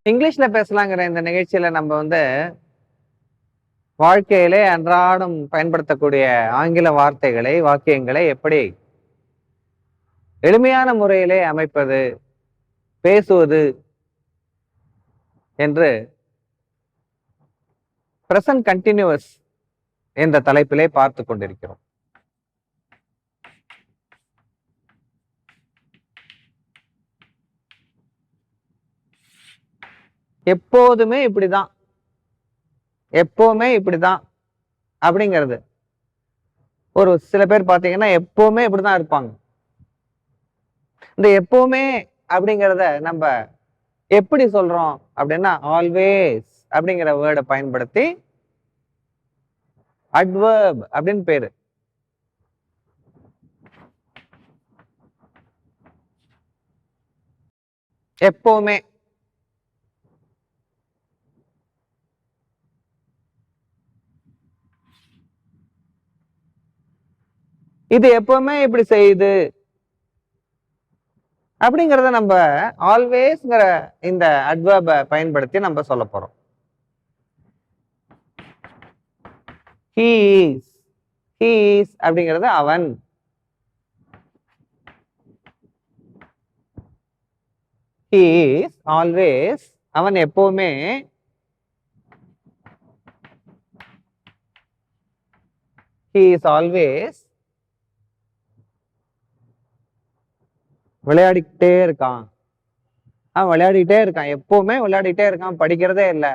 இங்கிலீஷ்ல பேசலாங்கிற இந்த நிகழ்ச்சியில நம்ம வாழ்க்கையிலே அன்றாடம் பயன்படுத்தக்கூடிய ஆங்கில வார்த்தைகளை, வாக்கியங்களை எப்படி எளிமையான முறையிலே அமைப்பது, பேசுவது என்று பிரசன்ட் கண்டினியூவஸ் என்ற தலைப்பிலே பார்த்து கொண்டிருக்கிறோம். எப்போதுமே இப்படிதான், எப்பவுமே இப்படிதான் அப்படிங்கிறது. ஒரு சில பேர் பாத்தீங்கன்னா எப்பவுமே இப்படிதான் இருப்பாங்க. இந்த எப்பவுமே அப்படிங்கிறத நம்ம எப்படி சொல்றோம் அப்படின்னா, ஆல்வேஸ் அப்படிங்கிற வேர்டை பயன்படுத்தி அட்வர்ப் அப்படின்னு பேரு. எப்பவுமே இது எப்பவுமே இப்படி செய்யுது அப்படிங்கிறத நம்ம ஆல்வேஸ்ங்கிற இந்த அட்வர்பை பயன்படுத்தி நம்ம சொல்ல போறோம். he is அப்படிங்கிறது அவன். he is always, அவன் எப்பவுமே. he is always விளையாடிக்கிட்டே இருக்கான். அவன் விளையாடிட்டே இருக்கான், எப்பவுமே விளையாடிட்டே இருக்கான், படிக்கிறதே இல்லை.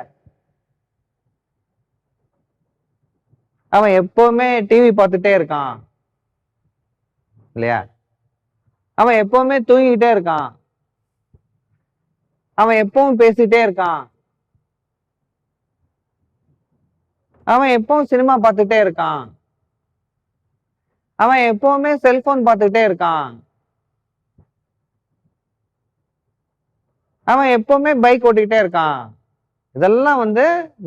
அவன் எப்பவுமே டிவி பார்த்துட்டே இருக்கான் இல்லையா? அவன் எப்பவுமே தூங்கிக்கிட்டே இருக்கான். அவன் எப்பவும் பேசிட்டே இருக்கான். அவன் எப்பவும் சினிமா பார்த்துட்டே இருக்கான். அவன் எப்பவுமே செல்போன் பார்த்துட்டே இருக்கான். அவன் எப்பவுமே பைக் ஓட்டிக்கிட்டே இருக்கான். இதெல்லாம்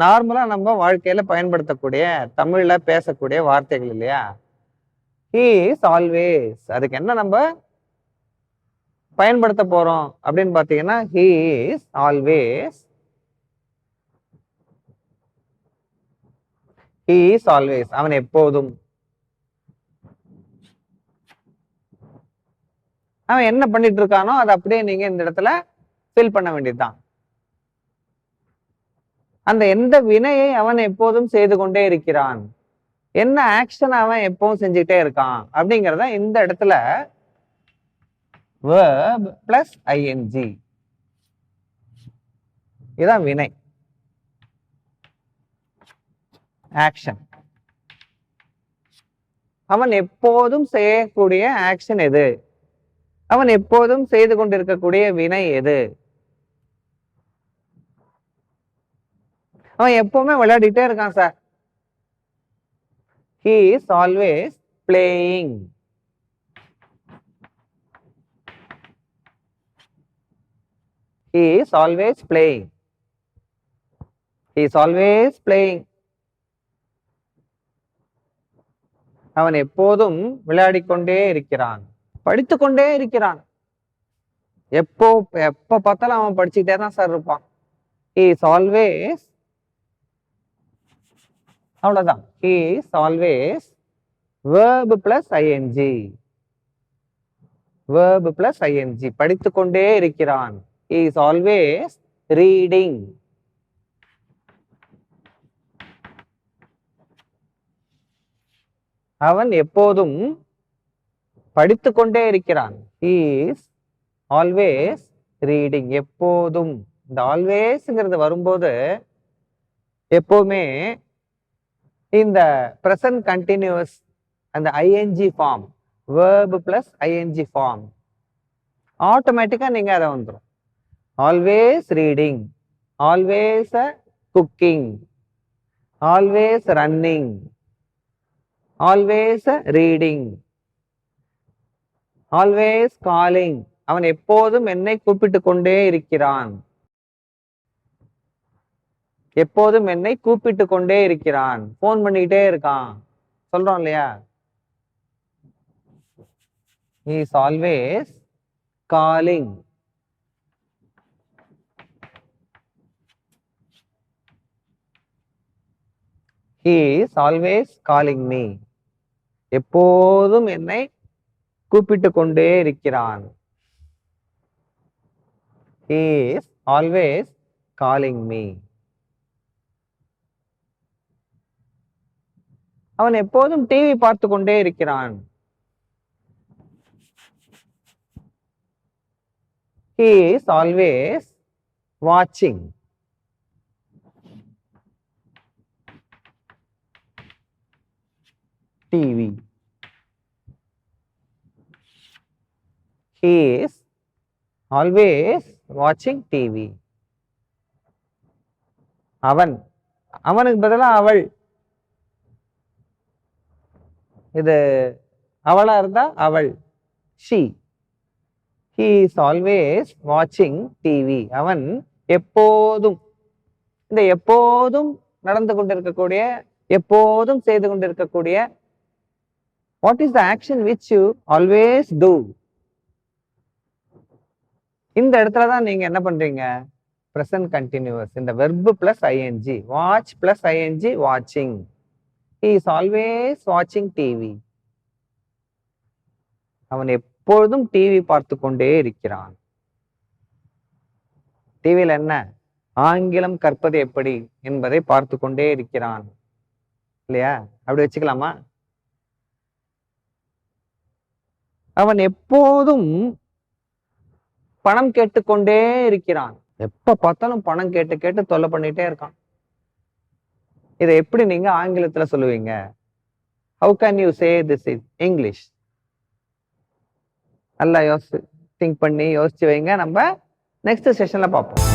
நார்மலா நம்ம வாழ்க்கையில பயன்படுத்தக்கூடிய, தமிழ்ல பேசக்கூடிய வார்த்தைகள் இல்லையா? he is always, அதுக்கு என்ன நம்ம பயன்படுத்த போறோம் அப்படின்னு பாத்தீங்கன்னா, he is always, he is always, அவன் எப்போதும். அவன் என்ன பண்ணிட்டு இருக்கானோ அதை அப்படியே நீங்க இந்த இடத்துல ஃபில் பண்ண வேண்டியதுதான். அந்த எந்த வினையை அவன் எப்போதும் செய்து கொண்டே இருக்கிறான், என்ன ஆக்ஷன் அவன் எப்பவும் செஞ்சுக்கிட்டே இருக்கான் அப்படிங்கிறத இந்த இடத்துல verb plus ing, இதான் வினை, ஆக்ஷன். அவன் எப்போதும் செய்யக்கூடிய ஆக்ஷன் எது, அவன் எப்போதும் செய்து கொண்டிருக்கக்கூடிய வினை எது? அவன் எப்பவுமே விளையாடிட்டே இருக்கான் sir. he is always playing. he is always playing. he is always playing. அவன் எப்போதும் விளையாடிக்கொண்டே இருக்கிறான், படித்துக்கொண்டே இருக்கிறான். எப்ப பார்த்தாலும் அவன் படிச்சுக்கிட்டே தான் சார் இருப்பான். he is always, அவ்வளவுதான். he is always verb plus ing, verb plus ing, படித்துக்கொண்டே இருக்கிறான். he is always reading. அவன் எப்போதும் படித்துக்கொண்டே இருக்கிறான். he is always reading. எப்போதும், இந்த ஆல்வேஸ்ங்கிறது வரும்போது எப்பவுமே இந்த present continuous அந்த ing form, verb plus ing form ஆட்டோமேட்டிக்கா நீங்க அதை வந்துடும். Always reading, always cooking, always running, always reading, always calling. அவன் எப்போதும் என்னை கூப்பிட்டு கொண்டே இருக்கிறான், எப்போதும் என்னை கூப்பிட்டு கொண்டே இருக்கிறான், போன் பண்ணிக்கிட்டே இருக்கான், சொல்றோம் இல்லையா? he is always calling. he is always calling me. எப்போதும் என்னை கூப்பிட்டு கொண்டே இருக்கிறான். He is always calling me. அவன் எப்போதும் டிவி பார்த்து கொண்டே இருக்கிறான். He is always watching. TV. He is always watching TV. அவனுக்கு பதிலா அவள். இது அவளா இருந்தா அவள், she. He is always watching TV. அவன் எப்போதும், இந்த எப்போதும் நடந்து கொண்டிருக்கக்கூடிய, எப்போதும் செய்து கொண்டிருக்கக்கூடிய, what is the action which you always do? இந்த இடத்துல தான் நீங்க என்ன பண்றீங்க? present continuous, இந்த verb plus ing, watch plus ing, watching. He is always watching TV. அவன் எப்பொழுதும் டிவி பார்த்து கொண்டே இருக்கிறான். டிவியில் என்ன? ஆங்கிலம் கற்பது எப்படி என்பதை பார்த்து கொண்டே இருக்கிறான். இல்லையா? அப்படி வச்சுக்கலாமா? அவன் எப்போதும் பணம் கேட்டுக்கொண்டே இருக்கிறான். எப்ப பார்த்தாலும் பணம் கேட்டு கேட்டு தொல்லை பண்ணிட்டே இருக்கான். இதை எப்படி நீங்க ஆங்கிலத்துல சொல்லுவீங்க? How can you say this in English? நல்லா திங்க் பண்ணி யோசிச்சு வைங்க. நம்ம நெக்ஸ்ட் செஷன்ல பார்ப்போம்.